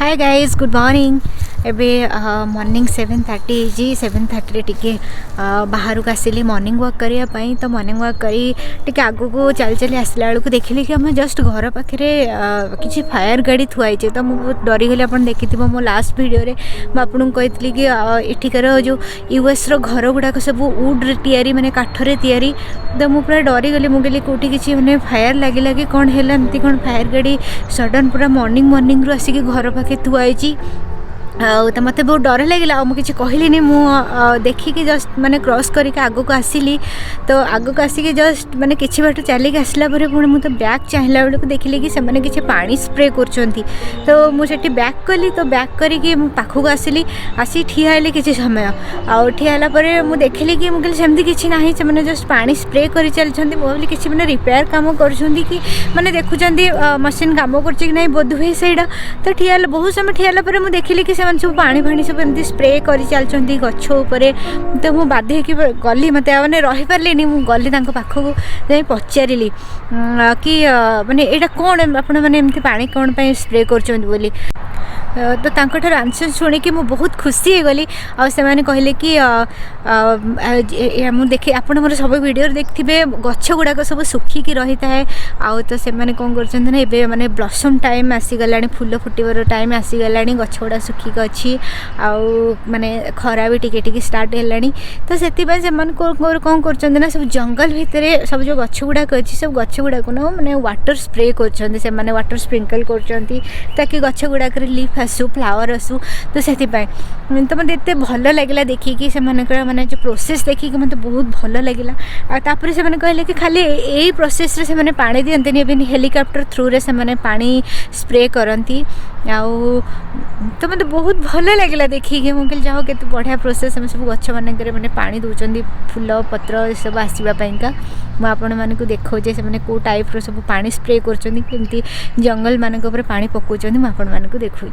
Hi guys good morning. एबे morning 7:30 जी 7:30 टिके बाहर को आसिली मॉर्निंग वॉक करने। तो मॉर्निंग वॉक करी टिके आगु को चली चली आसला बेलू देखिली कि आम जस्ट घर पाखे किसी फायर गाड़ी थुआई। तो मुझे बहुत डरीगली। आप देखि मो लास्ट भिडियो आपको कही कि एठिकार जो यूएस घर गुड़ाक सब वुड या माने काठरे तैयारी। तो मुझे पूरा डरीगली। मुझे कौटी किसी मैंने फायर लगे कि कौन है एमती कौन फायर गाड़ी सडन पूरा मॉर्निंग रू आसिक घर पाखे थुआई। तो मत बहुत डर लगे मुझे कहली मु देखिकी जस्ट माने क्रॉस करके आग को आसिली। तो आग को आसिक जस्ट माने किसी बाट चलिक आसला पुणी मुझे बैक चाहिला बेलू देखिली कि से किसी पानी स्प्रे कर। तो मुझे बैक कली। तो बैक करके पाखक आसिली आसी ठिया किसी समय ठियाला मुझे देखिली कि मुझे सेमती किसी ना से जस्ट पानी स्प्रे कर चलती। मुझे किसी मैंने रिपेयर कम कर मैंने देखुं मशीन कम कर बोध हुए सहीटा। तो ठिया बहुत समय ठियाला मुझे देखिली कि सब पानी फाणी सब एमती स्प्रे कर चलती गछ उपरे। तो मुझे बाध्य कि गली मत मैंने रही पार्ली। मुझे गली पाखक जा पचारि कि माने यहाँ कौन आप एमती पानी कौन स्प्रे कर। तो तांकर आंसर शुणिकी मु बहुत खुशी हो गली। आने कहले कि मुझे देखी आप सब वीडियो देखिए गछ गुड़ाक सब सुखिकी रही है। तो से कौन कर माने ब्लसम टाइम आसीगला फूल फुटवर टाइम आसीगला गछ गुड़ा सुखिक अच्छी माने खरा भी टिके स्टार्ट है। तो से कौन कर सब जंगल भितर सब जो गछ गुड़ाक अच्छी सब गछ गुड़ाक ना माने वाटर स्प्रे कर वाटर स्प्रिंकल कर ताकि गछ गुड़ाक लीफ आसू फ्लावर आसू। तो से तो मत एत भल लगे देखिकी से माने जो प्रोसेस देखिकी मत बहुत भल लगे। तापर से कहले कि खाली यही प्रोसेस रे से पानी दियंतनी एवं हेलिकॉप्टर थ्रू रे से पानी स्प्रे करती। तो मत बहुत भल लगे देखिए मुझे जाओ के बढ़िया प्रोसेस हम सब गछ माने पानी दौरान फूल पत्र सब आसवापाइंका। मुझे आपण मानक देखा से कौ टाइप सब पानी स्प्रे करमती जंगल मानक पानी पकाउं। मुझे आपण मानक देखा।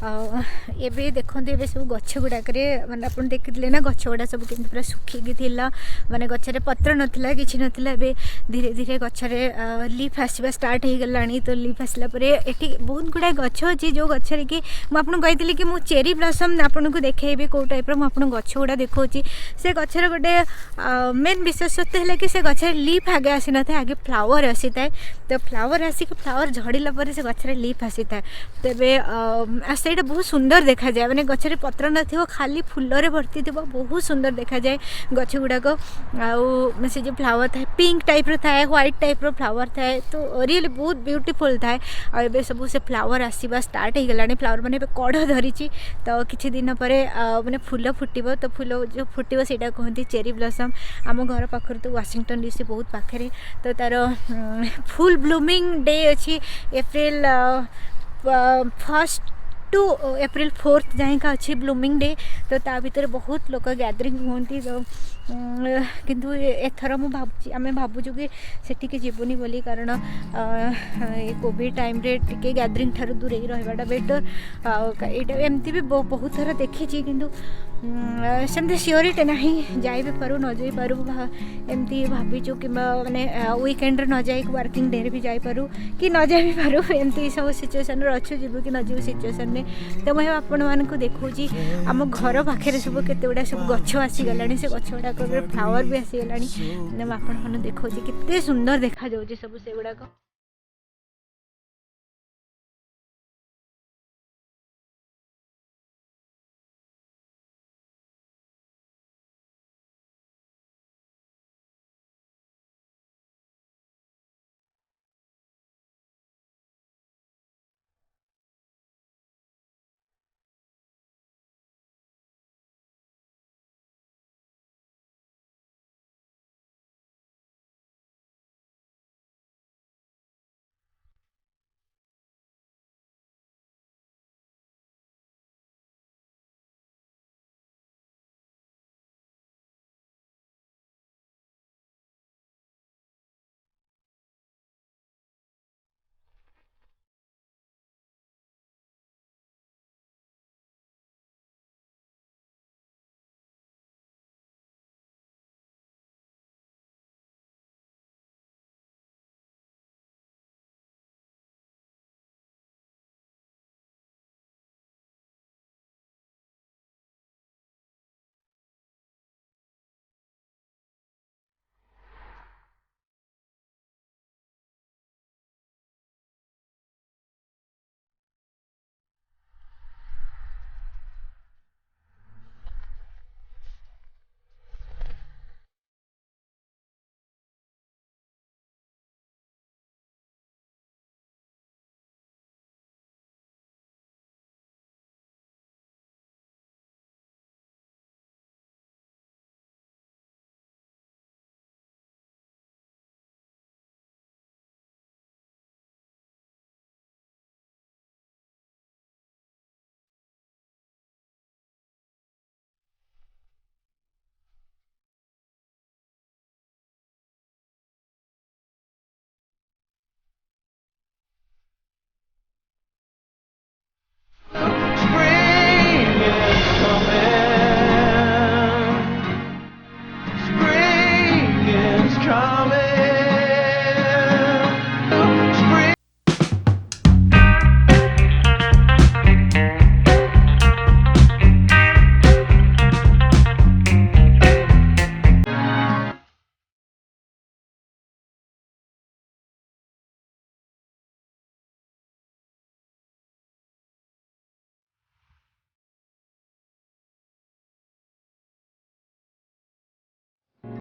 एबे देखते ए सब गछ गुड़ाक मैंने आप देखते ना गछ गुड़ा सब केमती पूरा सुखिकी थिला माने गचरे पत्र नथिला किछि नथिला एबे धीरे धीरे गचरे लीफ आसवा स्टार्ट हो गलानी तो लीफ आसला परे एठी बहुत गुड़ा गछ अछि जो गचरे कि मु आपन कहितली कि मु चेरी ब्लॉसम आपन को देखेबी को टाइप रो मु आपन गछ गुड़ा देखौची से गचरे गोटे मेन विशेषत्व है कि से गचरे लीफ आगे आसी न आगे फ्लावर आसी थाए तो फ्लावर आसिक फ्लावर झड़िला पर से गचरे लीफ आसी थाए तेबे से बहुत सुंदर देखा जाए मैंने गचरे पत्र न खाली फुलरे भर्ती थी बहुत सुंदर देखा जाए गछ गुड़ाक आउ से जो फ्लावर थाए पिंक टाइप रो थाए व्हाइट टाइप रो फ्लावर थाए तो रियली बहुत ब्यूटीफुल थाए आ सब से फ्लावर आसवा स्टार्ट हो गलानी फ्लावर मैंने कढ़ धरी तो किछि दिन पर मैंने फूल फुटब तो फूल जो फुटब से कहते चेरी ब्लॉसम आम घर पाखर तो वाशिंगटन डीसी बहुत पाखे तो तार फुल ब्लूमिंग डे अच्छी एप्रिल 1 टू एप्रिल 4 जाए का अच्छी ब्लूमिंग डे तो ता भीतर बहुत लोग गैदरिंग होती तो किंतु एथर मु भाबुची आमे भाबुचु कि सेठी जीवनी बोली कारण कोविड टाइम रे टिके गैदरिंग ठार दूर ही रहबाटा बेटर एटा एमती भी बहुत थर देखी किंतु सेमती सियोरिटी नहीं जाई भी पारू न जाई पारू एमती भाबीचु कि माने वीकेंड रे न जाई वर्किंग डे रे भी जाई पारू कि न जाई भी पारू एमती सब सिचुएशन रे अच्छु जीवु कि न जीवु सिचुएशन में तो मैं आपण मान को देखौची आम घर पाखे सब केते गुडा सब गछ आसी गलानी से गछ गुडा फ्लावर भी आसी गलानी आपण मान देखौची केते सुंदर देखा जाउची सब से गुडा